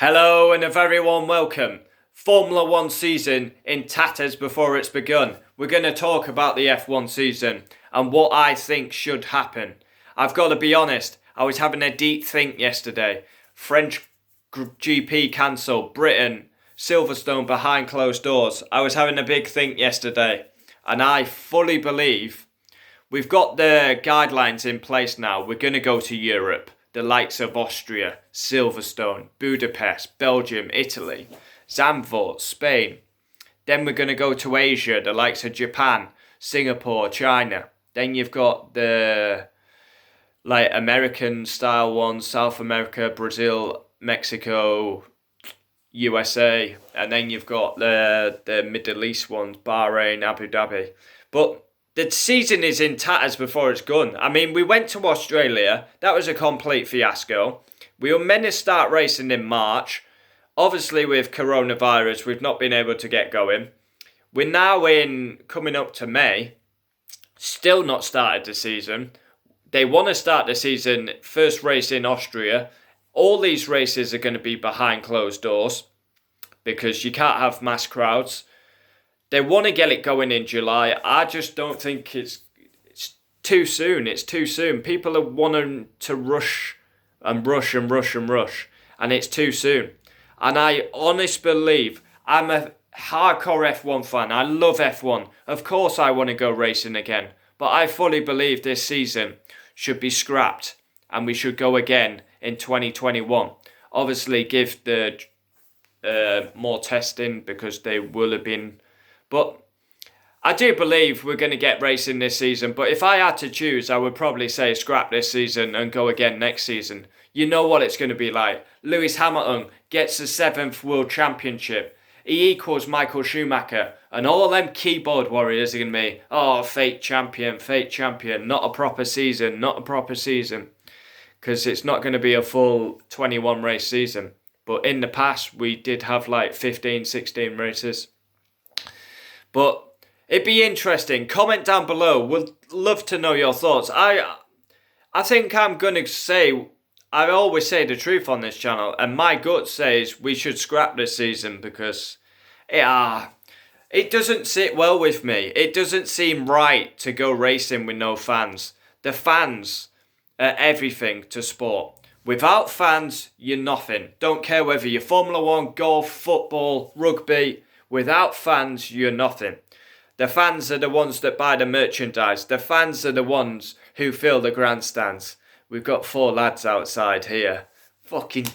Hello and a very warm welcome. Formula One season in tatters before it's begun. We're going to talk about the F1 season and what I think should happen. I've got to be honest, I was having a deep think yesterday. French GP cancelled, Britain, Silverstone behind closed doors. I was having a big think yesterday and I fully believe we've got the guidelines in place now. We're going to go to Europe. The likes of Austria, Silverstone, Budapest, Belgium, Italy, Zandvoort, Spain. Then we're going to go to Asia, the likes of Japan, Singapore, China. Then you've got the American style ones, South America, Brazil, Mexico, USA. And then you've got the Middle East ones, Bahrain, Abu Dhabi. But the season is in tatters before it's gone. I mean, we went to Australia. That was a complete fiasco. We were meant to start racing in March. Obviously, with coronavirus, we've not been able to get going. We're now coming up to May. Still not started the season. They want to start the season, first race in Austria. All these races are going to be behind closed doors because you can't have mass crowds. They want to get it going in July. I just don't think it's too soon. It's too soon. People are wanting to rush. And it's too soon. And I honestly believe, I'm a hardcore F1 fan. I love F1. Of course I want to go racing again. But I fully believe this season should be scrapped. And we should go again in 2021. Obviously give the more testing because they will have been. But I do believe we're going to get racing this season. But if I had to choose, I would probably say scrap this season and go again next season. You know what it's going to be like. Lewis Hamilton gets the 7th World Championship. He equals Michael Schumacher. And all them keyboard warriors are going to be, oh, fake champion, not a proper season. Because it's not going to be a full 21 race season. But in the past, we did have 15, 16 races. But it'd be interesting. Comment down below. Would love to know your thoughts. I think I'm going to say, I always say the truth on this channel. And my gut says we should scrap this season because it doesn't sit well with me. It doesn't seem right to go racing with no fans. The fans are everything to sport. Without fans, you're nothing. Don't care whether you're Formula One, golf, football, rugby. Without fans, you're nothing. The fans are the ones that buy the merchandise. The fans are the ones who fill the grandstands. We've got 4 lads outside here. Fucking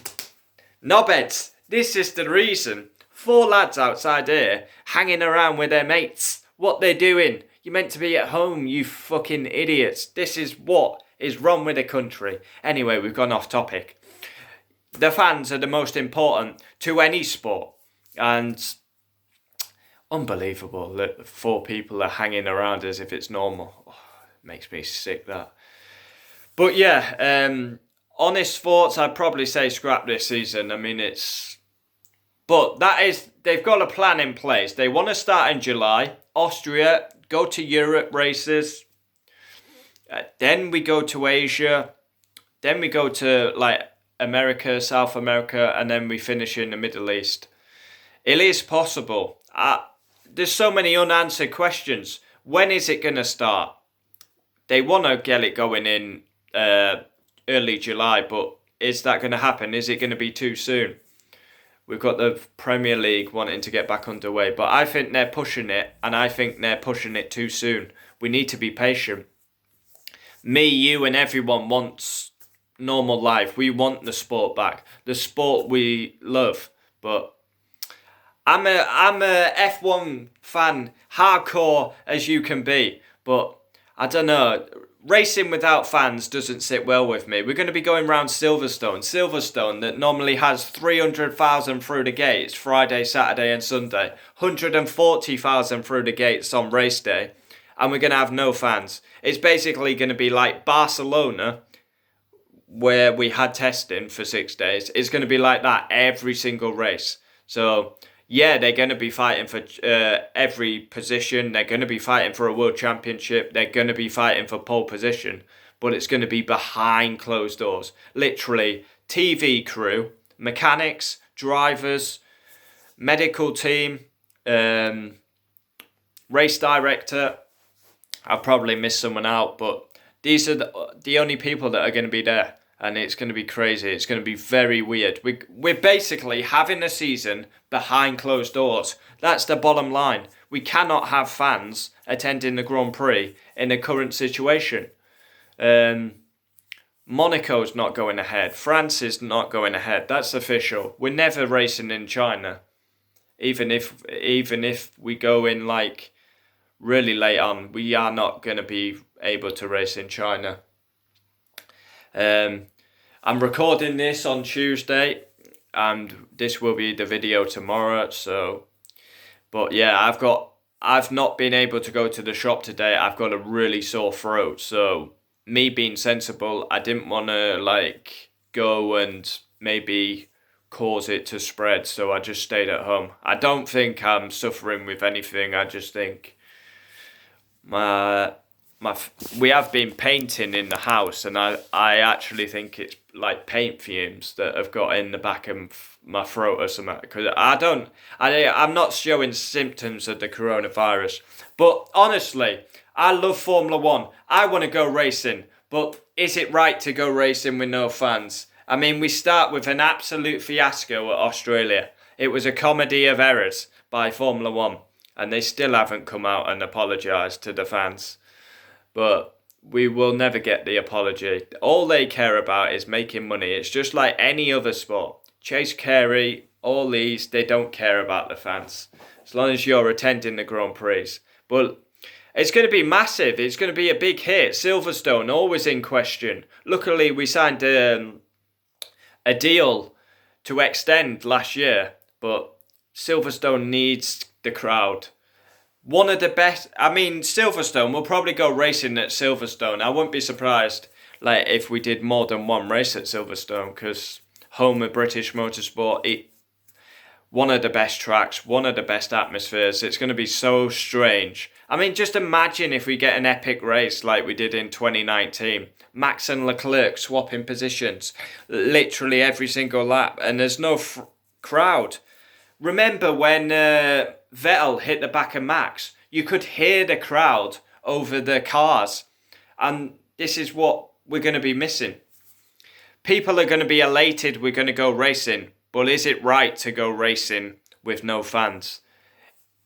knobheads. This is the reason. 4 lads outside here hanging around with their mates. What they're doing. You're meant to be at home, you fucking idiots. This is what is wrong with the country. Anyway, we've gone off topic. The fans are the most important to any sport. And unbelievable that 4 people are hanging around as if it's normal. Oh, it makes me sick, that. But yeah, honest thoughts, I'd probably say scrap this season. I mean, but they've got a plan in place. They want to start in July. Austria, go to Europe races. Then we go to Asia. Then we go to America, South America, and then we finish in the Middle East. It is possible. There's so many unanswered questions. When is it going to start? They want to get it going in early July, but is that going to happen? Is it going to be too soon? We've got the Premier League wanting to get back underway, but I think they're pushing it, and I think they're pushing it too soon. We need to be patient. Me, you, and everyone wants normal life. We want the sport back. The sport we love, but I'm a F1 fan, hardcore as you can be, but I don't know. Racing without fans doesn't sit well with me. We're going to be going round Silverstone that normally has 300,000 through the gates Friday, Saturday and Sunday. 140,000 through the gates on race day. And we're going to have no fans. It's basically going to be like Barcelona, where we had testing for 6 days. It's going to be like that every single race. So yeah, they're going to be fighting for every position. They're going to be fighting for a world championship. They're going to be fighting for pole position. But it's going to be behind closed doors. Literally, TV crew, mechanics, drivers, medical team, race director. I'll probably miss someone out, but these are the only people that are going to be there. And it's going to be crazy. It's going to be very weird. We're basically having a season behind closed doors. That's the bottom line. We cannot have fans attending the Grand Prix in the current situation. Monaco's not going ahead. France is not going ahead. That's official. We're never racing in China. Even if we go in like really late on, we are not going to be able to race in China. I'm recording this on Tuesday, and this will be the video tomorrow. So, but yeah, I've not been able to go to the shop today. I've got a really sore throat. So, me being sensible, I didn't want to like go and maybe cause it to spread. So I just stayed at home. I don't think I'm suffering with anything. I just think we have been painting in the house, and I actually think it's like paint fumes that have got in the back of my throat or something, because I'm not showing symptoms of the coronavirus. But honestly, I love Formula One. I want to go racing, but is it right to go racing with no fans? I mean, we start with an absolute fiasco at Australia. It was a comedy of errors by Formula One, and they still haven't come out and apologised to the fans. But we will never get the apology. All they care about is making money. It's just like any other sport. Chase Carey, all these, they don't care about the fans, as long as you're attending the Grand Prix. But it's going to be massive. It's going to be a big hit. Silverstone, always in question. Luckily, we signed a deal to extend last year, but Silverstone needs the crowd. One of the best. I mean, Silverstone, we'll probably go racing at Silverstone. I wouldn't be surprised like if we did more than one race at Silverstone, because home of British motorsport, one of the best tracks, one of the best atmospheres. It's going to be so strange. I mean, just imagine if we get an epic race like we did in 2019. Max and Leclerc swapping positions literally every single lap, and there's no crowd. Remember when Vettel hit the back of Max? You could hear the crowd over the cars. And this is what we're going to be missing. People are going to be elated we're going to go racing. But is it right to go racing with no fans?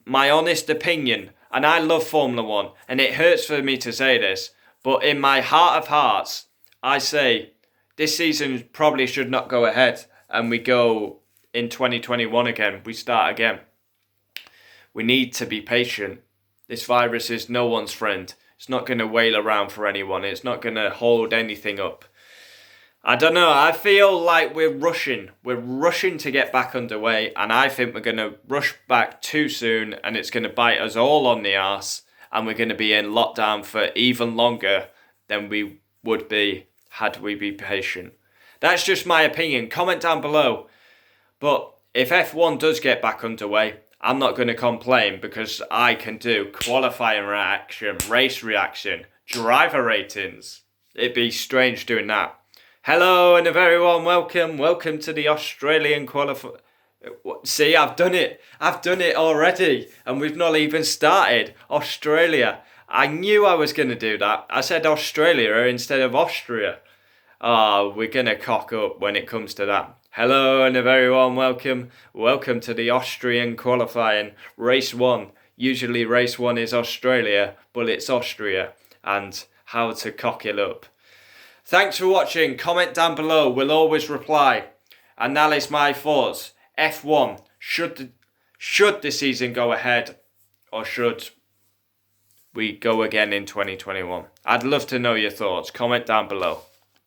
My honest opinion, and I love Formula One, and it hurts for me to say this, but in my heart of hearts, I say this season probably should not go ahead, and we go in 2021 again. We start again. We need to be patient. This virus is no one's friend. It's not going to wail around for anyone. It's not going to hold anything up. I don't know. I feel like we're rushing. We're rushing to get back underway, and I think we're going to rush back too soon, and it's going to bite us all on the arse, and we're going to be in lockdown for even longer than we would be had we be patient. That's just my opinion. Comment down below. But if F1 does get back underway, I'm not going to complain, because I can do qualifying reaction, race reaction, driver ratings. It'd be strange doing that. Hello and a very warm welcome. Welcome to the Australian qualify. See, I've done it. I've done it already, and we've not even started. Australia. I knew I was going to do that. I said Australia instead of Austria. We're going to cock up when it comes to that. Hello and a very warm welcome. Welcome to the Austrian qualifying. Race 1. Usually race 1 is Australia, but it's Austria. And how to cock it up. Thanks for watching. Comment down below. We'll always reply. And that is my thoughts. F1. Should the season go ahead, or should we go again in 2021? I'd love to know your thoughts. Comment down below.